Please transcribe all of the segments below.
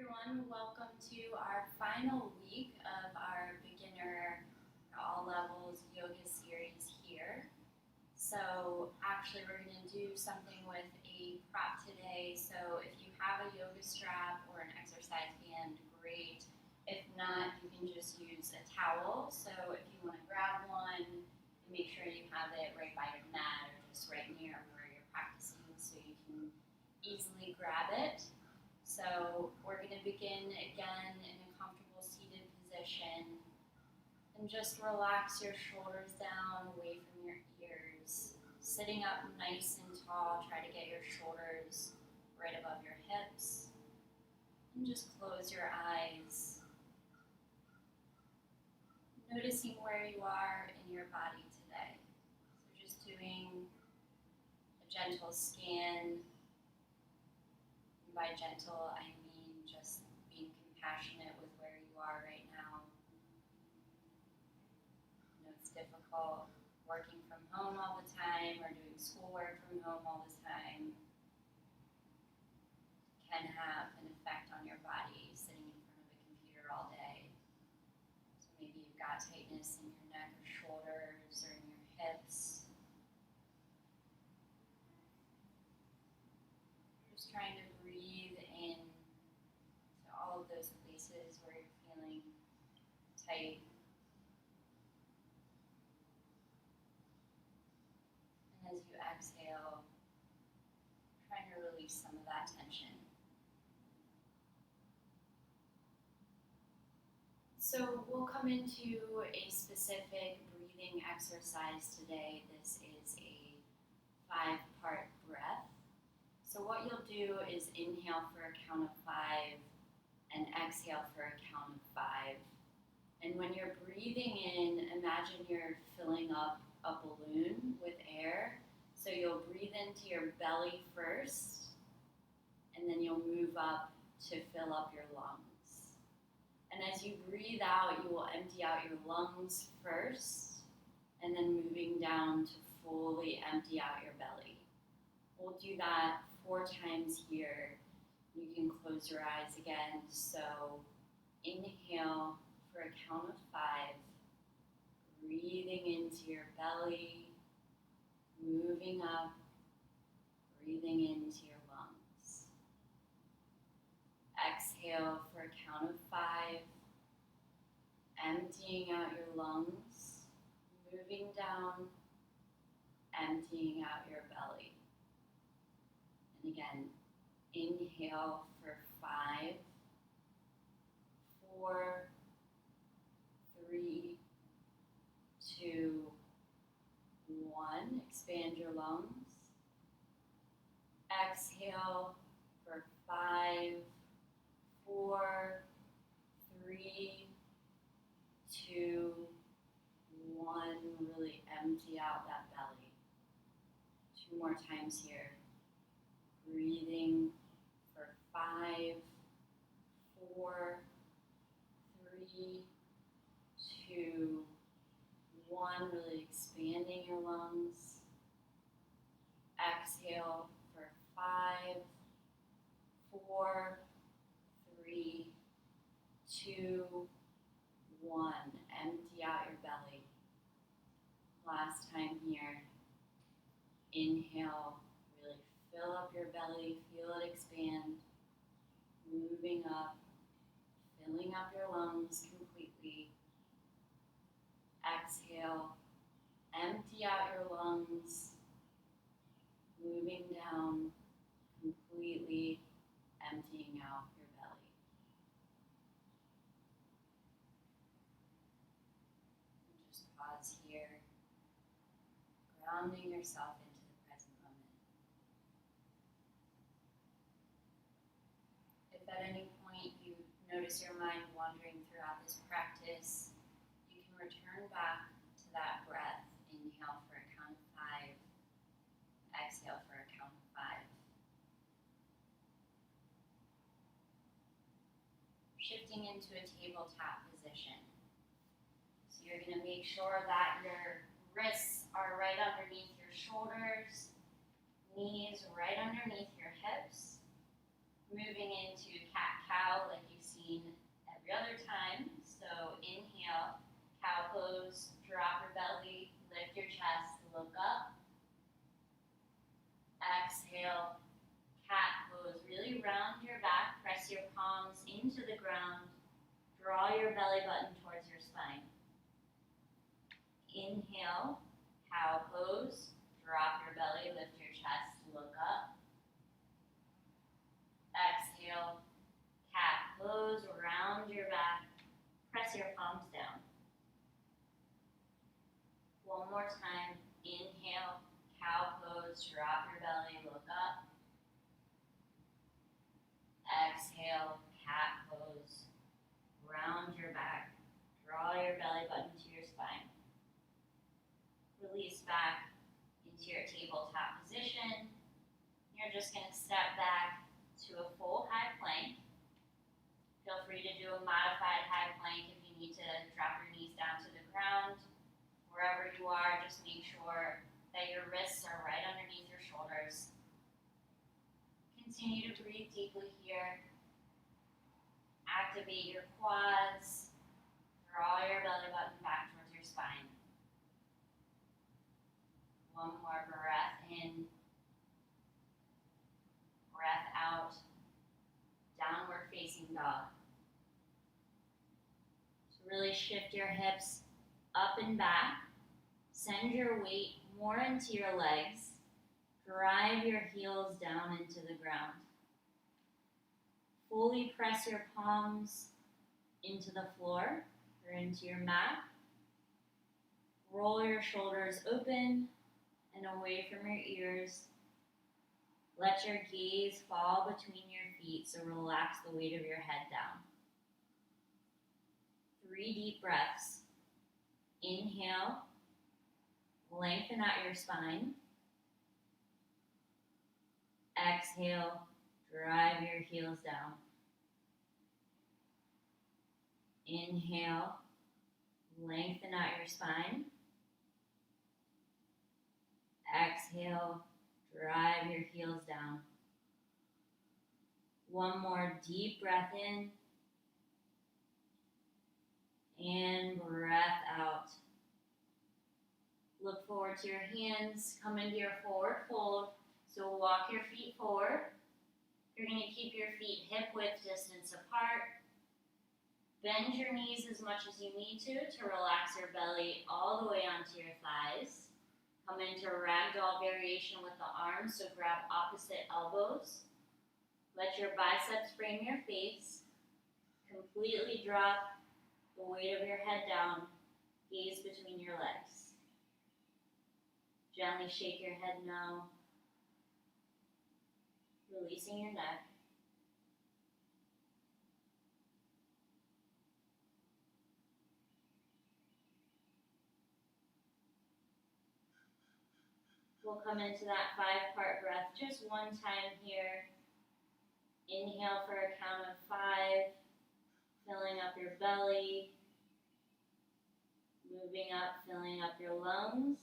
everyone, welcome to our final week of our beginner all levels yoga series here. So actually we're going to do something with a prop today. So if you have a yoga strap or an exercise band, great. If not, you can just use a towel. So if you want to grab one, make sure you have it right by your mat or just right near where you're practicing so you can easily grab it. So we're going to begin again in a comfortable seated position and just relax your shoulders down away from your ears. Sitting up nice and tall, try to get your shoulders right above your hips. And just close your eyes. Noticing where you are in your body today. So just doing a gentle scan. By gentle, I mean just being compassionate with where you are right now. I know it's difficult working from home all the time or doing schoolwork from home all the time. It can have an effect on your body sitting in front of a computer all day. So maybe you've got tightness in your neck or shoulders or in your hips. Just trying to breathe in to all of those places where you're feeling tight. And as you exhale, trying to release some of that tension. So we'll come into a specific breathing exercise today. This is a 5-part breath. So what you'll do is inhale for a count of 5 and exhale for a count of 5. And when you're breathing in, imagine you're filling up a balloon with air. So you'll breathe into your belly first, and then you'll move up to fill up your lungs. And as you breathe out, you will empty out your lungs first, and then moving down to fully empty out your belly. We'll do that 4 times here. You can close your eyes again. So inhale for a count of 5, breathing into your belly, moving up, breathing into your lungs. Exhale for a count of 5, emptying out your lungs, moving down, emptying out your belly. And again, inhale for 5, 4, 3, 2, 1. Expand your lungs. Exhale for 5, 4, 3, 2, 1. Really empty out that belly. 2 more times here. Breathing for 5, 4, 3, 2, 1. Really expanding your lungs. Exhale for 5, 4, 3, 2, 1. Empty out your belly. Last time here. Inhale. Really fill up your belly. Feel it expand. Moving up. Filling up your lungs completely. Exhale. Empty out your lungs. Moving down. Completely emptying out your belly. And just pause here, grounding yourself into the present moment. If at any point you notice your mind wandering throughout this practice, you can return back to that breath. Inhale for a count of 5, exhale for a count of 5. Shifting into a tabletop position. So you're going to make sure that your wrists are right underneath your shoulders, knees right underneath your hips. Moving into cat-cow like you've seen every other time. So inhale, cow pose, drop your belly, lift your chest, look up. Exhale, cat pose. Really round your back, press your palms into the ground, draw your belly button towards your spine. Inhale, cow pose, drop your belly, lift your chest, look up. Exhale, cat pose, round your back, press your palms down. One more time, inhale, cow pose, drop your belly, look up. Exhale, cat pose, round your back, draw your belly button to your spine. Release back into your tabletop position. You're just going to step back to a full high plank. Feel free to do a modified high plank if you need to drop your knees down to the ground. Wherever you are, just make sure that your wrists are right underneath your shoulders. Continue to breathe deeply here. Activate your quads. Draw your belly button back towards your spine. One more breath in. Breath out. Downward facing dog. So really shift your hips up and back. Send your weight more into your legs. Drive your heels down into the ground. Fully press your palms into the floor or into your mat. Roll your shoulders open and away from your ears. Let your gaze fall between your feet, so relax the weight of your head down. 3 deep breaths. Inhale, lengthen out your spine. Exhale, drive your heels down. Inhale, lengthen out your spine. Exhale, drive your heels down. One more deep breath in. And breath out. Look forward to your hands. Come into your forward fold. So walk your feet forward. You're going to keep your feet hip-width distance apart. Bend your knees as much as you need to relax your belly all the way onto your thighs. Come into ragdoll variation with the arms, so grab opposite elbows. Let your biceps frame your face. Completely drop the weight of your head down. Gaze between your legs. Gently shake your head no. Releasing your neck. We'll come into that 5-part breath just one time here. Inhale for a count of 5, filling up your belly, moving up, filling up your lungs.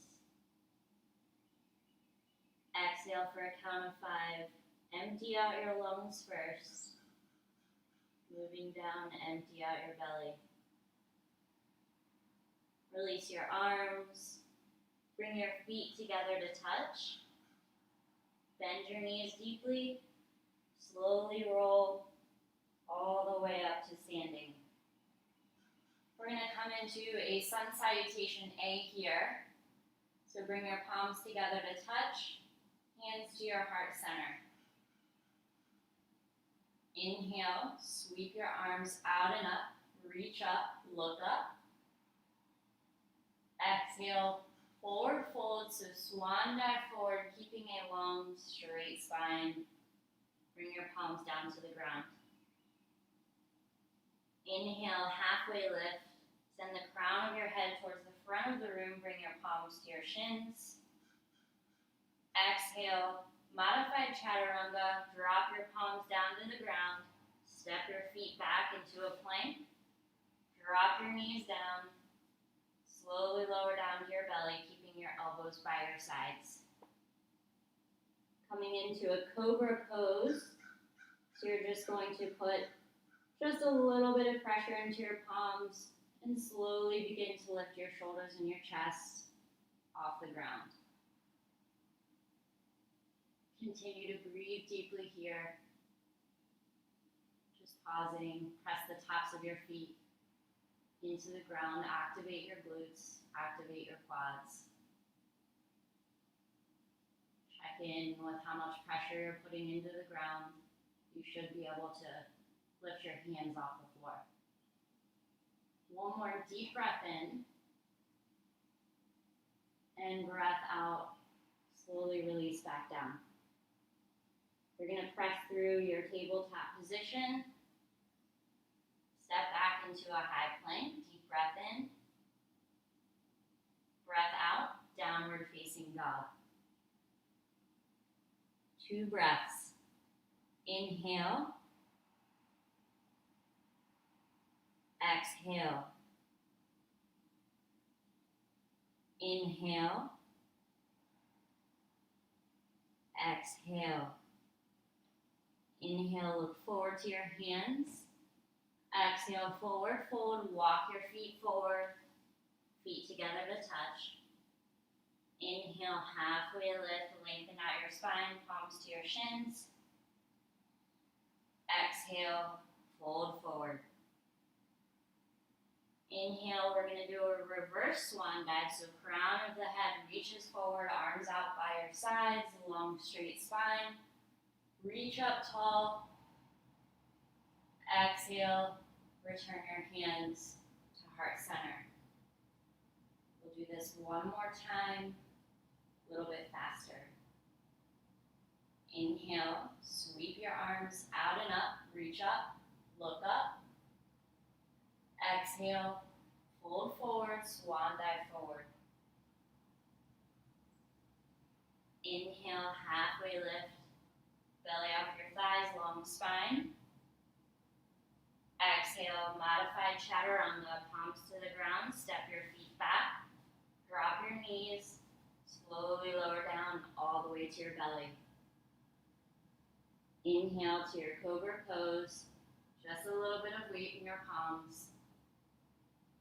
Exhale for a count of 5. Empty out your lungs first. Moving down, empty out your belly. Release your arms. Bring your feet together to touch. Bend your knees deeply. Slowly roll all the way up to standing. We're going to come into a sun salutation A here. So bring your palms together to touch. Hands to your heart center. Inhale, sweep your arms out and up. Reach up, look up. Exhale, forward fold, so swan dive forward, keeping a long, straight spine. Bring your palms down to the ground. Inhale, halfway lift. Send the crown of your head towards the front of the room. Bring your palms to your shins. Exhale, modified chaturanga. Drop your palms down to the ground. Step your feet back into a plank. Drop your knees down. Slowly lower down to your belly, keeping your elbows by your sides. Coming into a cobra pose. So you're just going to put just a little bit of pressure into your palms and slowly begin to lift your shoulders and your chest off the ground. Continue to breathe deeply here. Just pausing, press the tops of your feet into the ground, activate your glutes, activate your quads. Check in with how much pressure you're putting into the ground. You should be able to lift your hands off the floor. One more deep breath in and breath out. Slowly release back down. You're going to press through your tabletop position. Step back into a high plank. Deep breath in. Breath out. Downward facing dog. 2 breaths. Inhale. Exhale. Inhale. Exhale. Inhale, look forward to your hands. Exhale, forward fold. Walk your feet forward. Feet together to touch. Inhale, halfway lift. Lengthen out your spine. Palms to your shins. Exhale, fold forward. Inhale, we're going to do a reverse swan dive. So crown of the head reaches forward, arms out by your sides, long straight spine. Reach up tall. Exhale, return your hands to heart center. We'll do this one more time, a little bit faster. Inhale, sweep your arms out and up, reach up, look up. Exhale, fold forward, swan dive forward. Inhale, halfway lift, belly off your thighs, long spine. Exhale, modified chaturanga, palms to the ground, step your feet back, drop your knees, slowly lower down all the way to your belly. Inhale to your cobra pose, just a little bit of weight in your palms.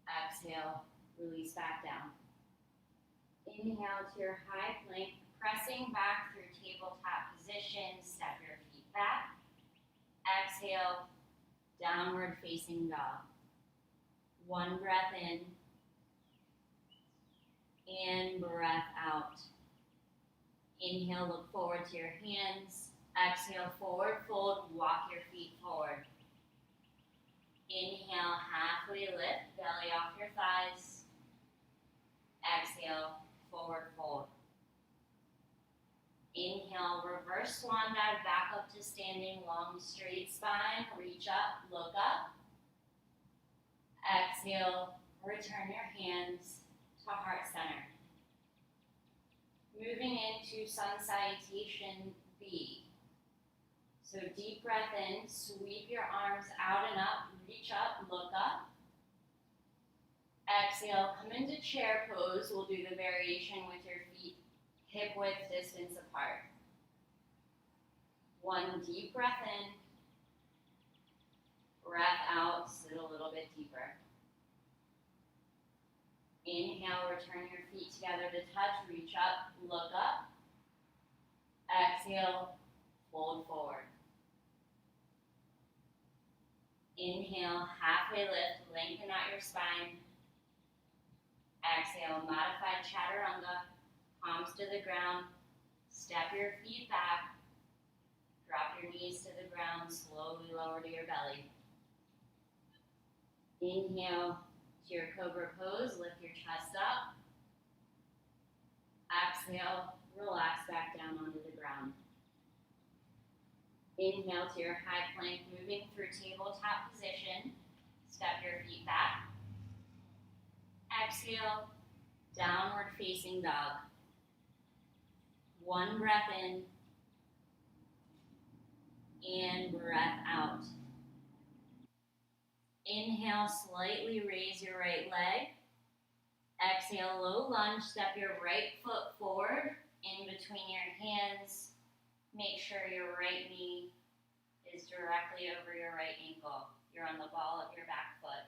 Exhale, release back down. Inhale to your high plank, pressing back through tabletop position, step your feet back. Exhale, downward facing dog. 1 breath in and breath out. Inhale, look forward to your hands. Exhale, forward fold, walk your feet forward. Inhale, halfway lift, belly off your thighs. Exhale, forward fold. Inhale, reverse swan dive, back up to standing, long straight spine, reach up, look up. Exhale, return your hands to heart center. Moving into sun salutation B. So deep breath in, sweep your arms out and up, reach up, look up. Exhale, come into chair pose. We'll do the variation with your feet hip width distance apart. 1 deep breath in, breath out, sit a little bit deeper. Inhale, return your feet together to touch, reach up, look up. Exhale, fold forward. Inhale, halfway lift, lengthen out your spine. Exhale, modified chaturanga, palms to the ground. Step your feet back. Drop your knees to the ground, slowly lower to your belly. Inhale to your cobra pose, lift your chest up. Exhale, relax back down onto the ground. Inhale to your high plank, moving through tabletop position. Step your feet back. Exhale, downward facing dog. 1 breath in and breath out. Inhale, slightly raise your right leg. Exhale, low lunge, step your right foot forward in between your hands. Make sure your right knee is directly over your right ankle. You're on the ball of your back foot.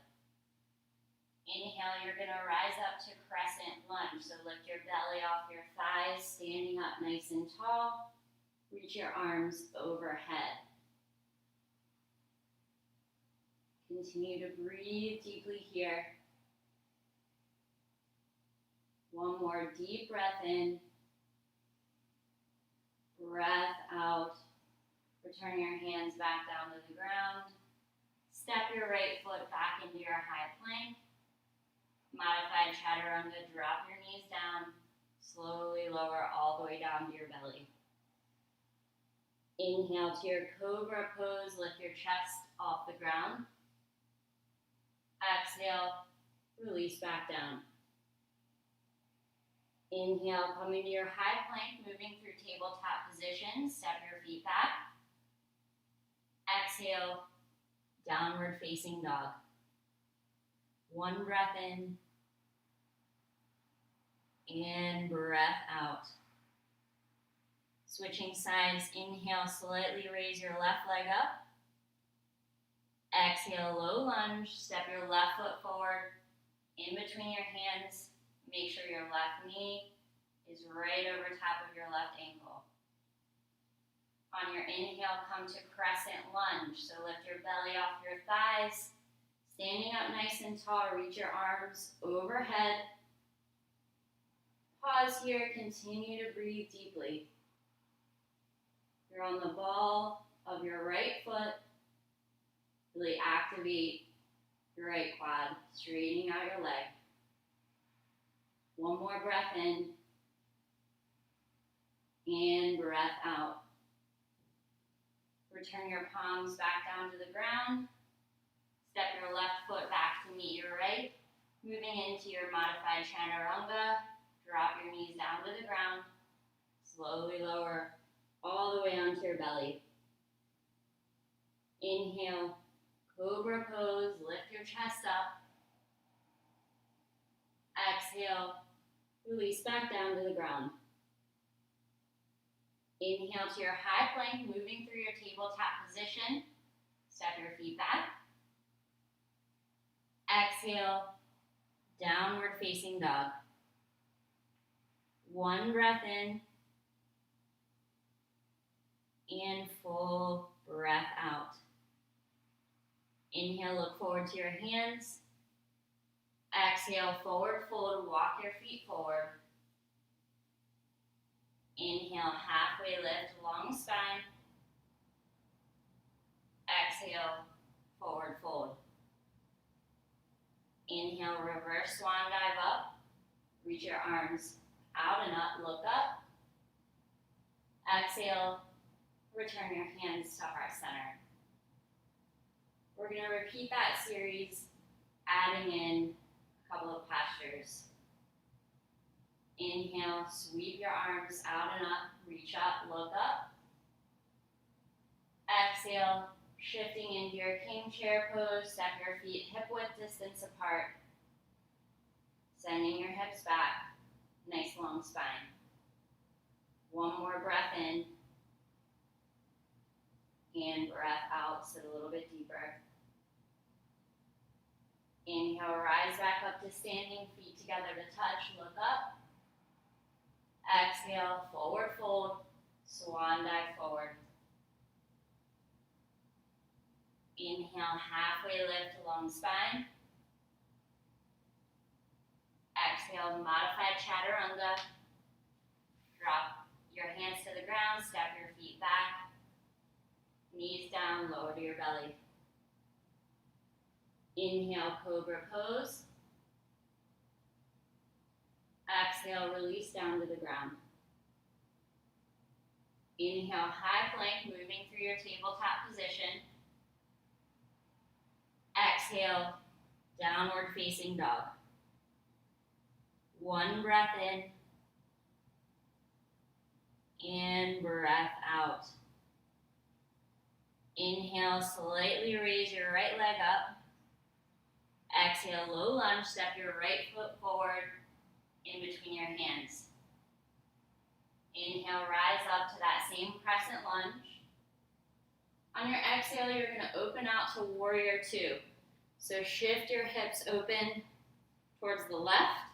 Inhale, you're gonna rise up to crescent lunge. So lift your belly off your thighs, standing up nice and tall. Reach your arms overhead. Continue to breathe deeply here. One more deep breath in. Breath out. Return your hands back down to the ground. Step your right foot back into your high plank. Modified chaturanga, drop your knees down. Slowly lower all the way down to your belly. Inhale to your cobra pose. Lift your chest off the ground. Exhale, release back down. Inhale, come into your high plank, moving through tabletop position. Step your feet back. Exhale, downward facing dog. One breath in, and breath out. Switching sides, inhale, slightly raise your left leg up. Exhale, low lunge, step your left foot forward, in between your hands. Make sure your left knee is right over top of your left ankle. On your inhale, come to crescent lunge. So lift your belly off your thighs, standing up nice and tall, reach your arms overhead. Pause here, continue to breathe deeply. You're on the ball of your right foot. Really activate your right quad, straightening out your leg. One more breath in, and breath out. Return your palms back down to the ground. Step your left foot back to meet your right. Moving into your modified chaturanga. Drop your knees down to the ground. Slowly lower all the way onto your belly. Inhale, cobra pose, lift your chest up. Exhale, release back down to the ground. Inhale to your high plank, moving through your tabletop position. Step your feet back. Exhale, downward facing dog. One breath in, and full breath out. Inhale, look forward to your hands. Exhale, forward fold, walk your feet forward. Inhale, halfway lift, long spine. Exhale, forward fold. Inhale, reverse swan dive up. Reach your arms out and up, look up. Exhale, return your hands to heart center. We're going to repeat that series, adding in a couple of postures. Inhale, sweep your arms out and up, reach up, look up. Exhale, shifting into your king chair pose, step your feet hip width distance apart. Sending your hips back, nice long spine. One more breath in, and breath out, sit a little bit deeper. Inhale, rise back up to standing, feet together to touch, look up. Exhale, forward fold, swan dive forward. Inhale, halfway lift, long spine. Exhale, modified chaturanga. Drop your hands to the ground, step your feet back. Knees down, lower to your belly. Inhale, cobra pose. Exhale, release down to the ground. Inhale, high plank, moving through your tabletop position. Exhale, downward facing dog. One breath in, and breath out. Inhale, slightly raise your right leg up. Exhale, low lunge, step your right foot forward in between your hands. Inhale, rise up to that same crescent lunge. On your exhale, you're going to open out to warrior two. So shift your hips open towards the left.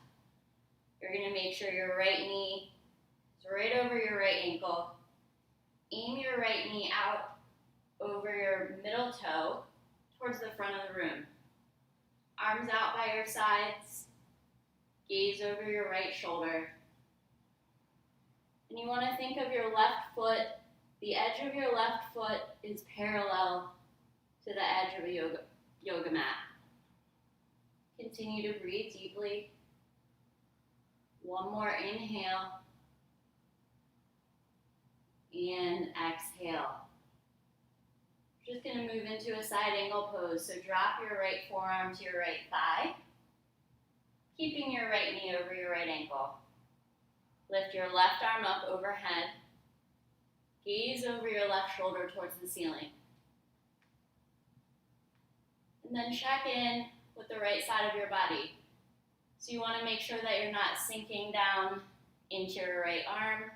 You're going to make sure your right knee is right over your right ankle. Aim your right knee out over your middle toe towards the front of the room. Arms out by your sides. Gaze over your right shoulder. And you want to think of your left foot. The edge of your left foot is parallel to the edge of a yoga mat. Continue to breathe deeply. One more inhale. And exhale. Just going to move into a side angle pose. So drop your right forearm to your right thigh, keeping your right knee over your right ankle. Lift your left arm up overhead. Gaze over your left shoulder towards the ceiling. And then check in with the right side of your body. So you want to make sure that you're not sinking down into your right arm.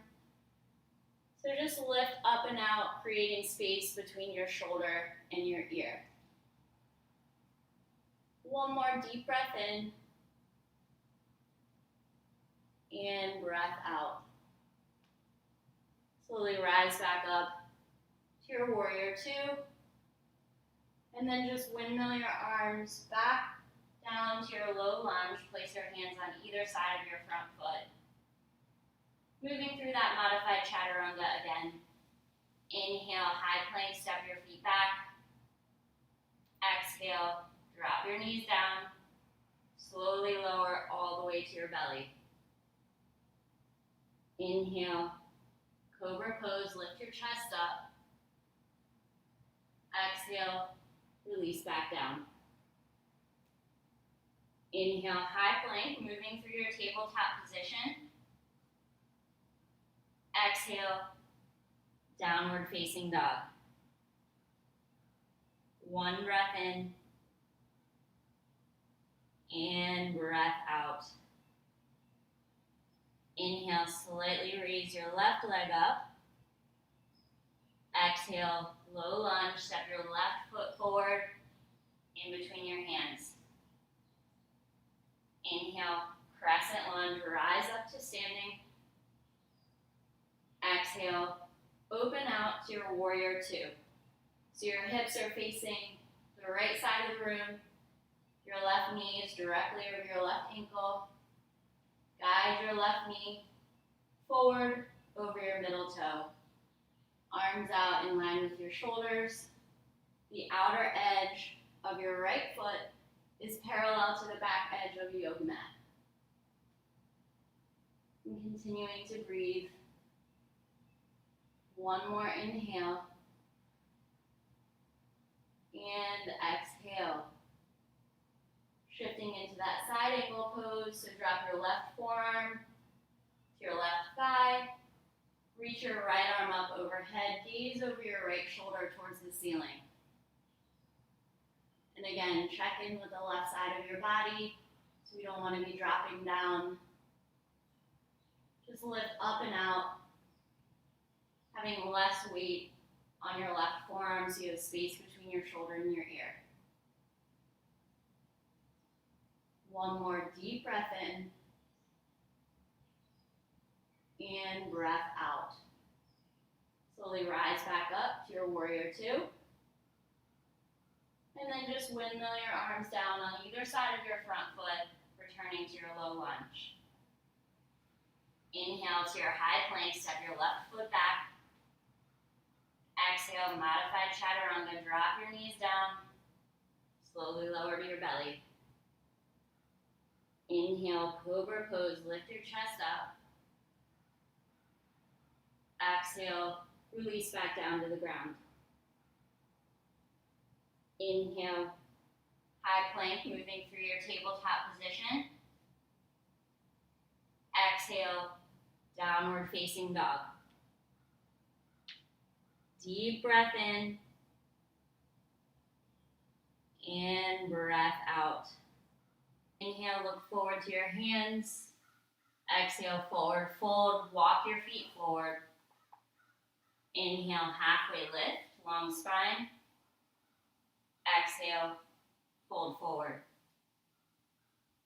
So just lift up and out, creating space between your shoulder and your ear. One more deep breath in. And breath out. Slowly rise back up to your warrior two. And then just windmill your arms back down to your low lunge. Place your hands on either side of your front foot. Moving through that modified chaturanga again. Inhale, high plank, step your feet back. Exhale, drop your knees down. Slowly lower all the way to your belly. Inhale, cobra pose, lift your chest up. Exhale, release back down. Inhale, high plank, moving through your tabletop position. Exhale, downward facing dog. One breath in, and breath out. Inhale, slightly raise your left leg up. Exhale, low lunge, step your left foot forward in between your hands. Inhale, crescent lunge, rise up to standing. Exhale, open out to your warrior two. So your hips are facing the right side of the room. Your left knee is directly over your left ankle. Guide your left knee forward over your middle toe. Arms out in line with your shoulders. The outer edge of your right foot is parallel to the back edge of a yoga mat. And continuing to breathe. One more inhale. And exhale. Shifting into that side angle pose, so drop your left forearm to your left thigh. Reach your right arm up overhead, gaze over your right shoulder towards the ceiling. And again, check in with the left side of your body, so we don't want to be dropping down. Just lift up and out, having less weight on your left forearm so you have space between your shoulder and your ear. One more deep breath in and breath out. Slowly rise back up to your warrior two. And then just windmill your arms down on either side of your front foot, returning to your low lunge. Inhale to your high plank, step your left foot back. Exhale, modified chaturanga, drop your knees down. Slowly lower to your belly. Inhale, cobra pose, lift your chest up. Exhale, release back down to the ground. Inhale, high plank, moving through your tabletop position. Exhale, downward facing dog. Deep breath in and breath out. Inhale, look forward to your hands. Exhale, forward fold, walk your feet forward. Inhale, halfway lift, long spine. Exhale, fold forward.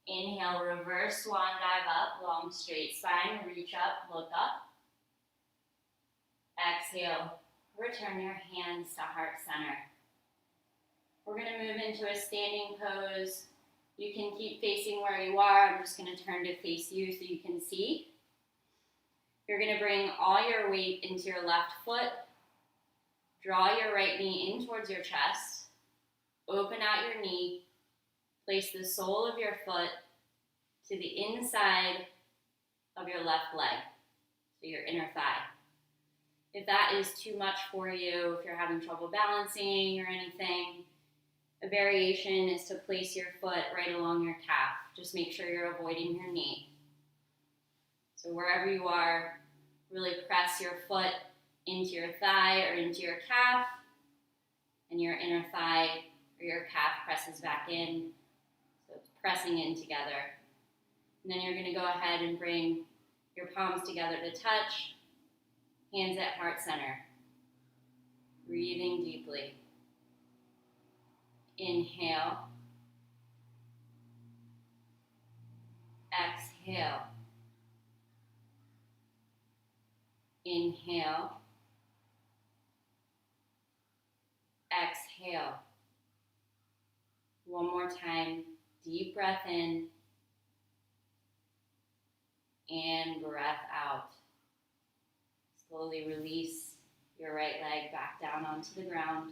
Inhale, reverse swan dive up, long straight spine, reach up, look up. Exhale, return your hands to heart center. We're going to move into a standing pose. You can keep facing where you are. I'm just going to turn to face you so you can see. You're going to bring all your weight into your left foot. Draw your right knee in towards your chest. Open out your knee. Place the sole of your foot to the inside of your left leg, so your inner thigh. If that is too much for you, if you're having trouble balancing or anything, a variation is to place your foot right along your calf. Just make sure you're avoiding your knee. So wherever you are, really press your foot into your thigh or into your calf, and your inner thigh or your calf presses back in. So it's pressing in together. And then you're going to go ahead and bring your palms together to touch, hands at heart center. Breathing deeply. Inhale. Exhale. Inhale. Exhale. One more time. Deep breath in and breath out. Slowly release your right leg back down onto the ground.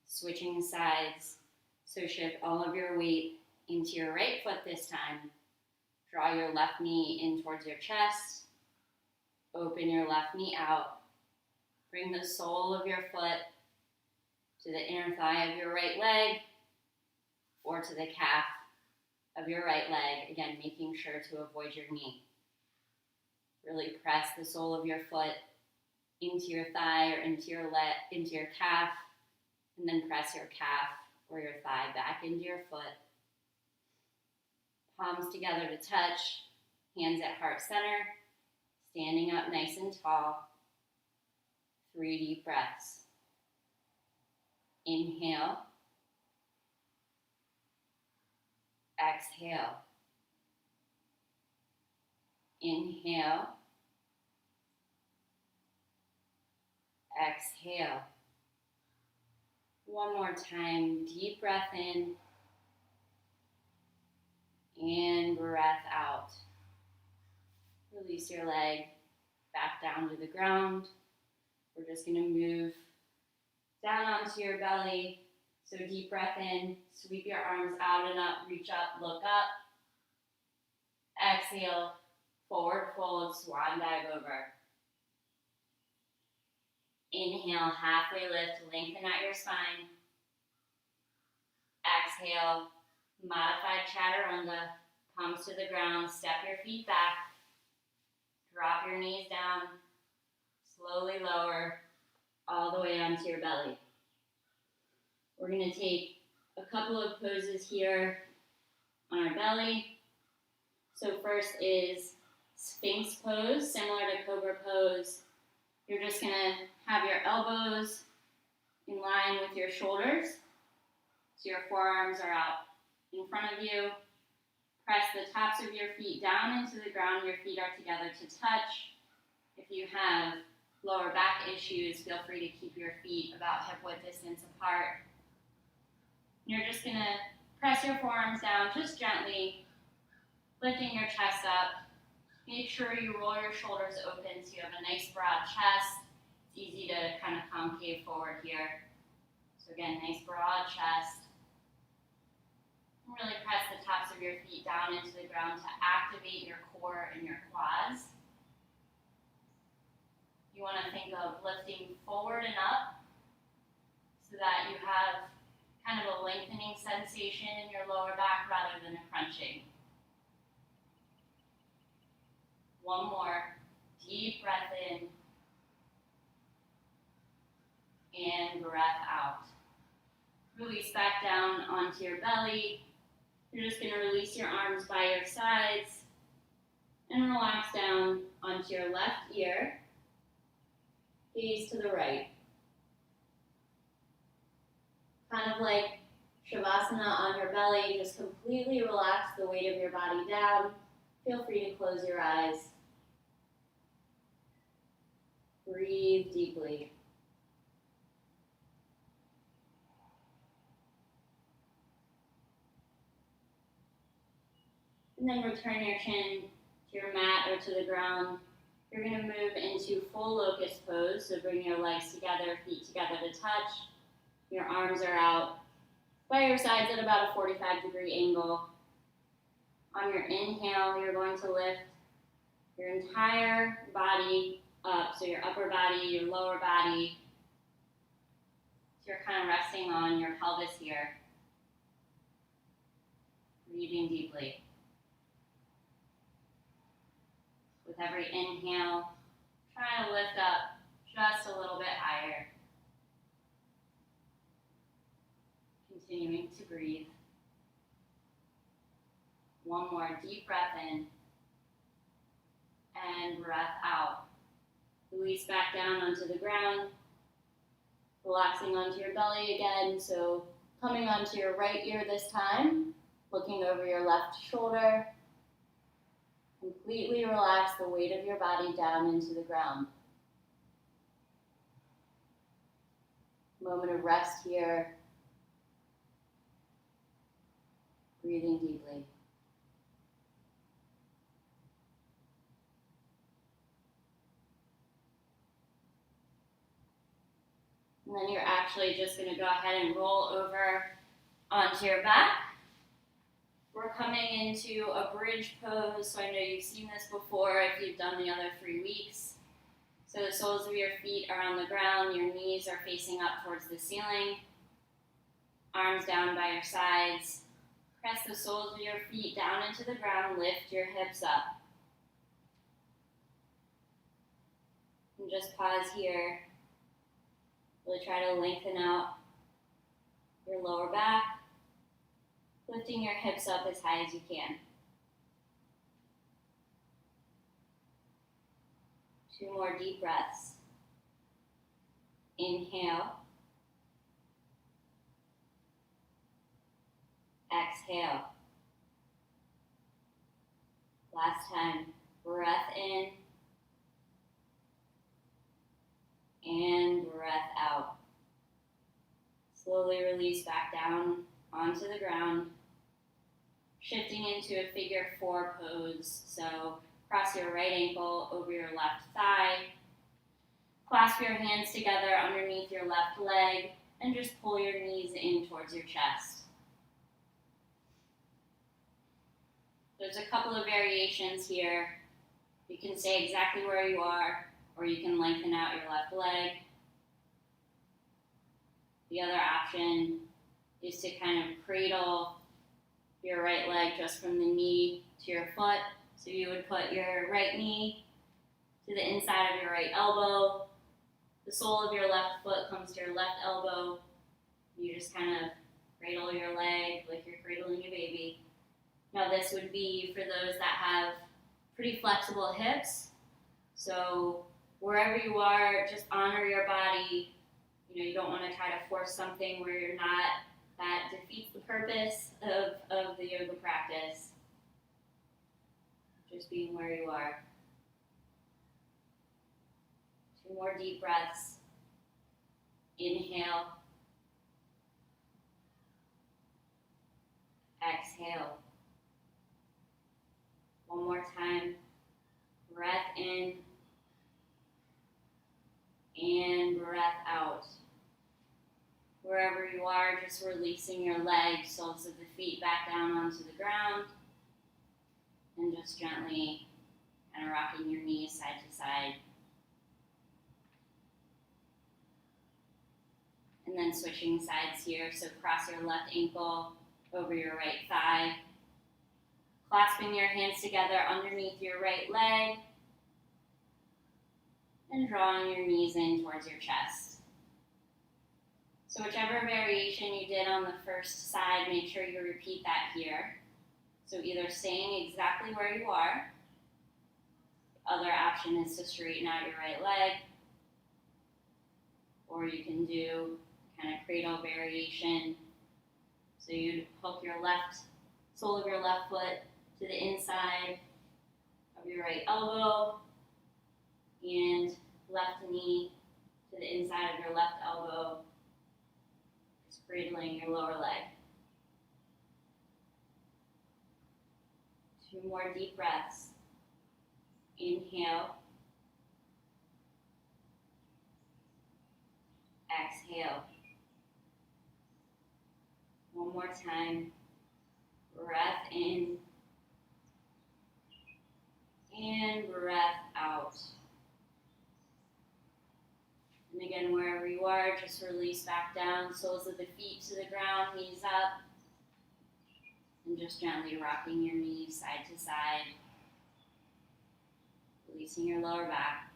Switching sides. So shift all of your weight into your right foot this time. Draw your left knee in towards your chest. Open your left knee out. Bring the sole of your foot to the inner thigh of your right leg or to the calf of your right leg. Again, making sure to avoid your knee. Really press the sole of your foot into your thigh or into your calf, and then press your calf or your thigh back into your foot. Palms together to touch, hands at heart center, standing up nice and tall. 3 deep breaths. Inhale. Exhale. Inhale. Exhale. One more time, deep breath in and breath out. Release your leg back down to the ground. We're just going to move down onto your belly. So deep breath in, sweep your arms out and up, reach up, look up. Exhale, forward fold, swan dive over. Inhale, halfway lift, lengthen out your spine. Exhale, modified chaturanga, palms to the ground, step your feet back. Drop your knees down, slowly lower, all the way onto your belly. We're going to take a couple of poses here on our belly. So first is Sphinx pose, similar to Cobra pose. You're just going to have your elbows in line with your shoulders. So your forearms are out in front of you. Press the tops of your feet down into the ground. Your feet are together to touch. If you have lower back issues, feel free to keep your feet about hip-width distance apart. You're just going to press your forearms down just gently, lifting your chest up. Make sure you roll your shoulders open so you have a nice broad chest. It's easy to kind of concave forward here. So again, nice broad chest. And really press the tops of your feet down into the ground to activate your core and your quads. You want to think of lifting forward and up so that you have kind of a lengthening sensation in your lower back rather than a crunching. One more. Deep breath in and breath out. Release back down onto your belly. You're just going to release your arms by your sides and relax down onto your left ear. Gaze to the right. kind of like Shavasana on your belly. Just completely relax the weight of your body down. Feel free to close your eyes. Breathe deeply. And then return your chin to your mat or to the ground. You're going to move into full locust pose. So bring your legs together, feet together to touch. Your arms are out by your sides at about a 45-degree angle. On your inhale, you're going to lift your entire body up. So your upper body, your lower body. So you're kind of resting on your pelvis here. Breathing deeply. With every inhale, try to lift up just a little bit higher. Continuing to breathe. One more deep breath in and breath out. Release back down onto the ground, relaxing onto your belly again. So coming onto your right ear this time, looking over your left shoulder. Completely relax the weight of your body down into the ground. Moment of rest here. Breathing deeply. And then you're actually just going to go ahead and roll over onto your back. We're coming into a bridge pose, so I know you've seen this before if you've done the other 3 weeks. So the soles of your feet are on the ground, your knees are facing up towards the ceiling, arms down by your sides. Press the soles of your feet down into the ground, lift your hips up. And just pause here. Really try to lengthen out your lower back, lifting your hips up as high as you can. 2 more deep breaths. Inhale. Exhale. Last time. Breath in and breath out. Slowly release back down onto the ground. Shifting into a figure 4 pose. So cross your right ankle over your left thigh. Clasp your hands together underneath your left leg and just pull your knees in towards your chest. There's a couple of variations here. You can stay exactly where you are, or you can lengthen out your left leg. The other option is to kind of cradle your right leg just from the knee to your foot. So you would put your right knee to the inside of your right elbow. The sole of your left foot comes to your left elbow. You just kind of cradle your leg like you're cradling a baby. Now this would be for those that have pretty flexible hips. So wherever you are, just honor your body. You don't want to try to force something where you're not. That defeats the purpose of the yoga practice. Just being where you are. 2 more deep breaths. Inhale. Exhale. 1 more time. Breath in and breath out. Wherever you are, just releasing your legs, soles of the feet back down onto the ground, and just gently kind of rocking your knees side to side. And then switching sides here, so cross your left ankle over your right thigh, clasping your hands together underneath your right leg, and drawing your knees in towards your chest. So whichever variation you did on the first side, make sure you repeat that here. So either staying exactly where you are. The other option is to straighten out your right leg. Or you can do kind of cradle variation. So you'd hook your left sole of your left foot to the inside of your right elbow and left knee to the inside of your left elbow, just cradling your lower leg. 2 more deep breaths. Inhale. Exhale. One more time. Breath in and breath out. And again, wherever you are, just release back down, soles of the feet to the ground, knees up, and just gently rocking your knees side to side, releasing your lower back.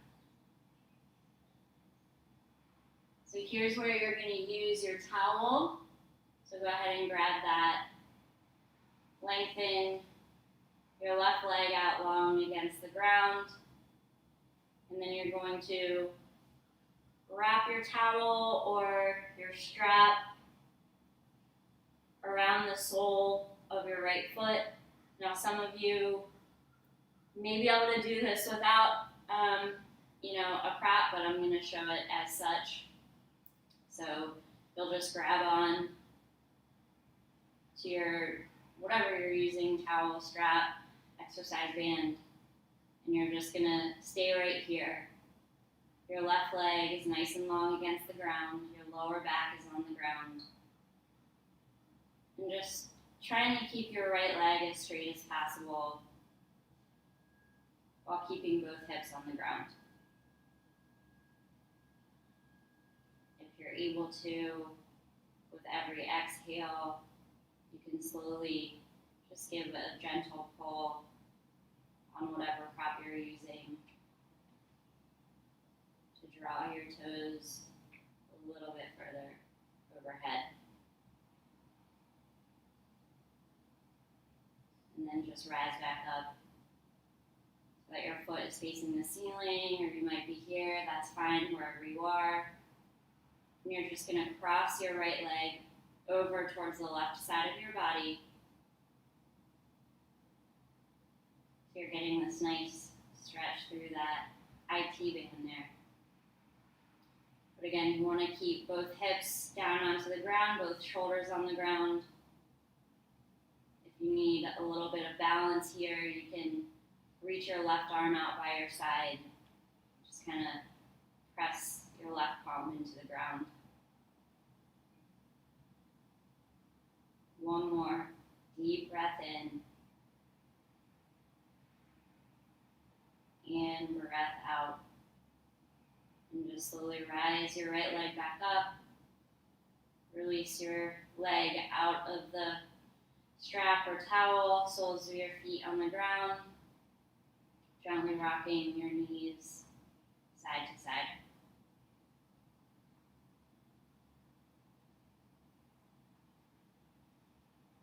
So here's where you're going to use your towel. So go ahead and grab that. Lengthen your left leg out long against the ground. And then you're going to wrap your towel or your strap around the sole of your right foot. Now some of you may be able to do this without a prop, but I'm going to show it as such. So you'll just grab on to your, whatever you're using, towel, strap, exercise band, and you're just going to stay right here. Your left leg is nice and long against the ground. Your lower back is on the ground. And just trying to keep your right leg as straight as possible while keeping both hips on the ground. If you're able to, with every exhale, you can slowly just give a gentle pull on whatever prop you're using to draw your toes a little bit further overhead. And then just rise back up so that your foot is facing the ceiling, or you might be here, that's fine, wherever you are. And you're just going to cross your right leg over towards the left side of your body. So you're getting this nice stretch through that IT band there. But again, you want to keep both hips down onto the ground, both shoulders on the ground. If you need a little bit of balance here, you can reach your left arm out by your side. Just kind of press your left palm into the ground. One more deep breath in. And breath out. And just slowly rise your right leg back up. Release your leg out of the strap or towel, soles of your feet on the ground. Gently rocking your knees side to side.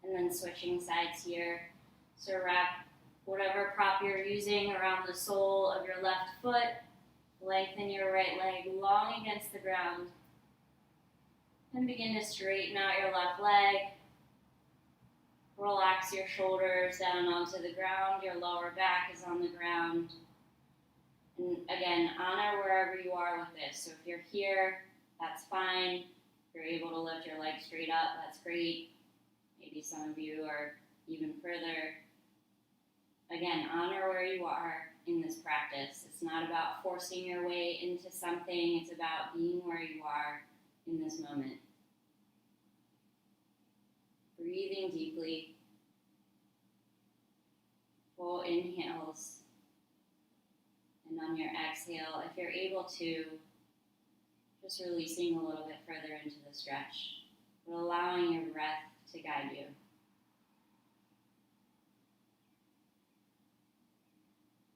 And then switching sides here. So wrap whatever prop you're using around the sole of your left foot. Lengthen your right leg long against the ground. And begin to straighten out your left leg. Relax your shoulders down onto the ground. Your lower back is on the ground. And again, honor wherever you are with this. So if you're here, that's fine. If you're able to lift your leg straight up, that's great. Maybe some of you are even further. Again, honor where you are in this practice. It's not about forcing your way into something. It's about being where you are in this moment. Breathing deeply. Full inhales. And on your exhale, if you're able to, just releasing a little bit further into the stretch, but allowing your breath to guide you.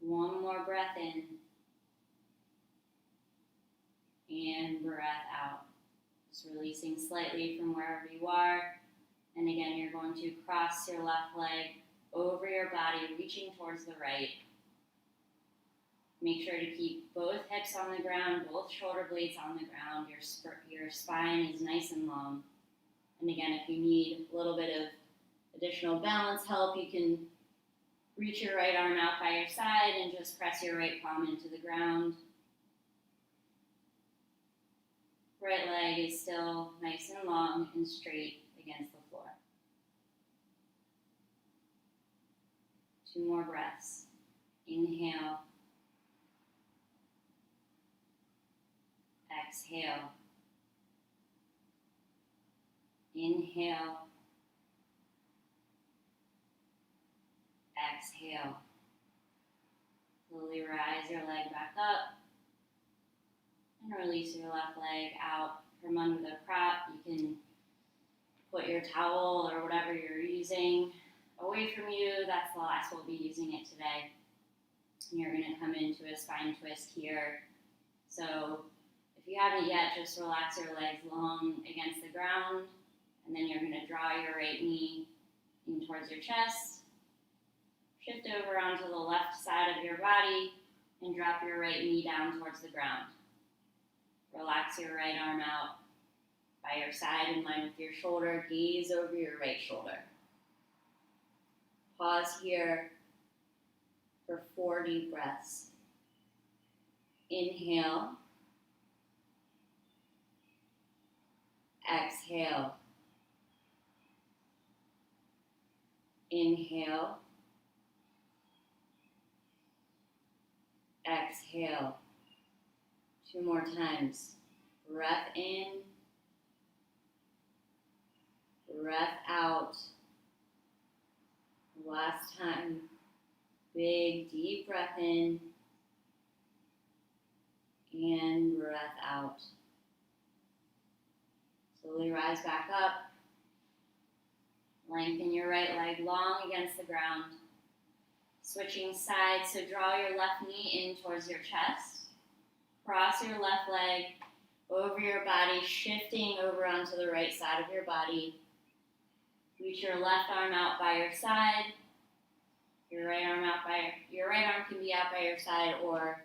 One more breath in. And breath out. Just releasing slightly from wherever you are. And again, you're going to cross your left leg over your body, reaching towards the right. Make sure to keep both hips on the ground, both shoulder blades on the ground. Your spine is nice and long. And again, if you need a little bit of additional balance help, you can reach your right arm out by your side and just press your right palm into the ground. Right leg is still nice and long and straight against the floor. 2 more breaths. Inhale. Exhale. Inhale. Exhale. Slowly rise your leg back up and release your left leg out from under the prop. You can put your towel or whatever you're using away from you. That's the last we'll be using it today. And you're going to come into a spine twist here. So if you haven't yet, just relax your legs long against the ground, and then you're going to draw your right knee in towards your chest. Shift over onto the left side of your body and drop your right knee down towards the ground. Relax your right arm out by your side in line with your shoulder. Gaze over your right shoulder. Pause here for 4 deep breaths. Inhale. Exhale. Inhale. Exhale. 2 more times. Breath in. Breath out. Last time. Big, deep breath in. And breath out. Slowly rise back up. Lengthen your right leg long against the ground. Switching sides, so draw your left knee in towards your chest. Cross your left leg over your body, shifting over onto the right side of your body. Reach your left arm out by your side. Your right arm can be out by your side or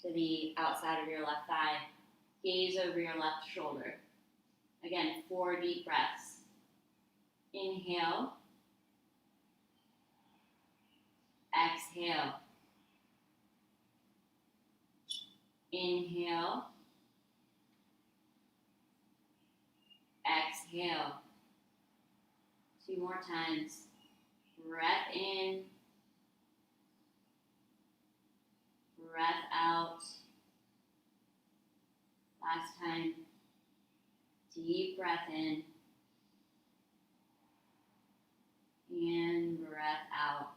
to the outside of your left thigh. Gaze over your left shoulder. Again, 4 deep breaths. Inhale. Exhale. Inhale. Exhale. 2 more times. Breath in. Breath out. Last time. Deep breath in. And breath out.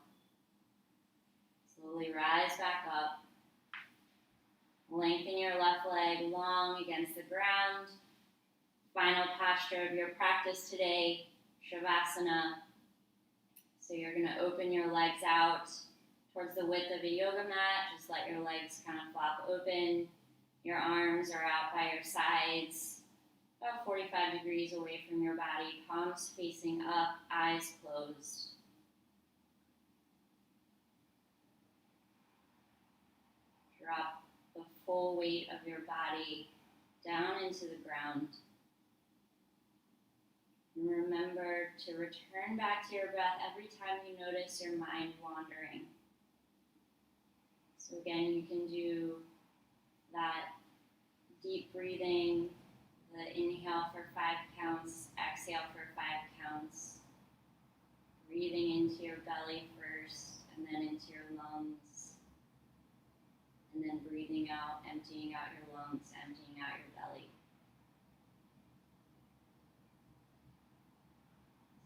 Slowly rise back up. Lengthen your left leg long against the ground. Final posture of your practice today, Shavasana. So you're going to open your legs out towards the width of a yoga mat. Just let your legs kind of flop open. Your arms are out by your sides, about 45 degrees away from your body. Palms facing up, eyes closed. Drop the full weight of your body down into the ground. And remember to return back to your breath every time you notice your mind wandering. So again, you can do that deep breathing, the inhale for 5 counts, exhale for 5 counts. Breathing into your belly first, and then into your lungs. And then breathing out, emptying out your lungs, emptying out your belly.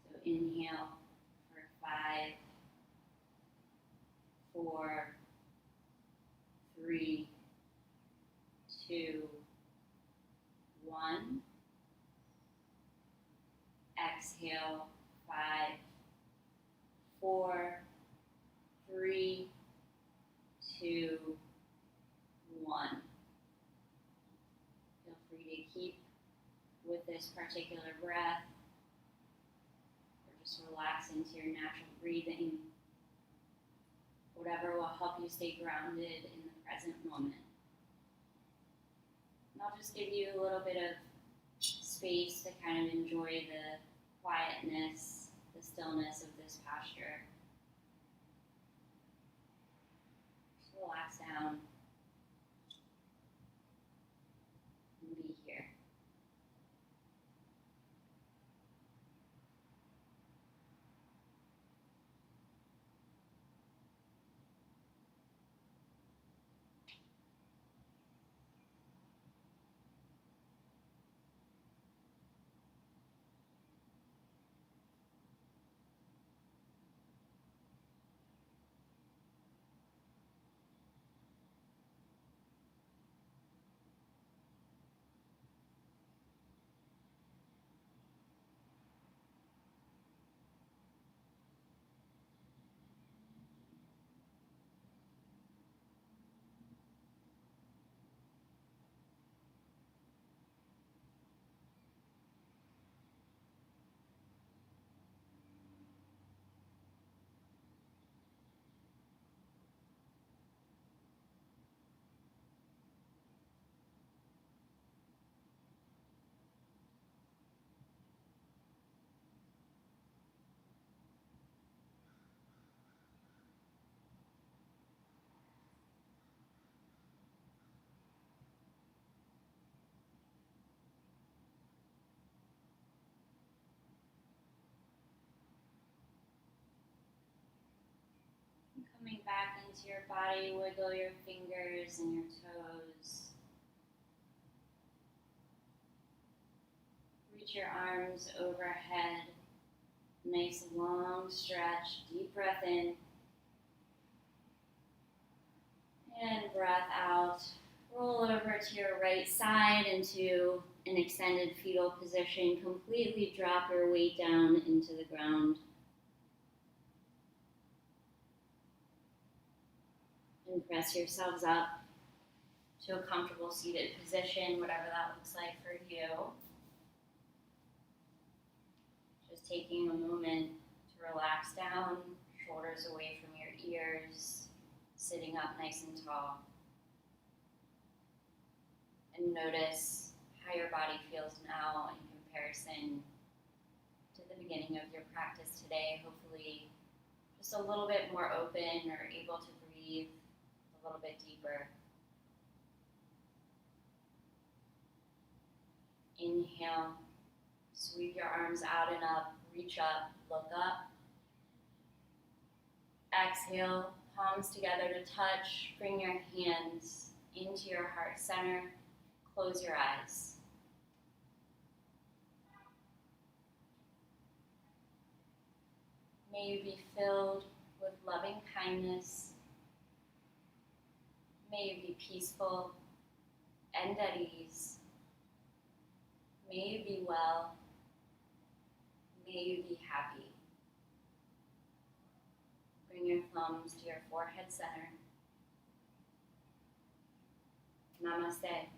So inhale for 5, 4, 3, 2, 1. Exhale, 5, 4, 3, 2, 1. Feel free to keep with this particular breath, or just relax into your natural breathing. Whatever will help you stay grounded in the present moment. And I'll just give you a little bit of space to kind of enjoy the quietness, the stillness of this posture. Just relax down and be here. Coming back into your body, wiggle your fingers and your toes. Reach your arms overhead. Nice long stretch. Deep breath in. And breath out. Roll over to your right side into an extended fetal position. Completely drop your weight down into the ground. And press yourselves up to a comfortable seated position, whatever that looks like for you. Just taking a moment to relax down, shoulders away from your ears, sitting up nice and tall. And notice how your body feels now in comparison to the beginning of your practice today. Hopefully just a little bit more open or able to breathe a little bit deeper. Inhale, sweep your arms out and up, reach up, look up. Exhale, palms together to touch. Bring your hands into your heart center. Close your eyes. May you be filled with loving kindness. May you be peaceful and at ease. May you be well. May you be happy. Bring your thumbs to your forehead center. Namaste.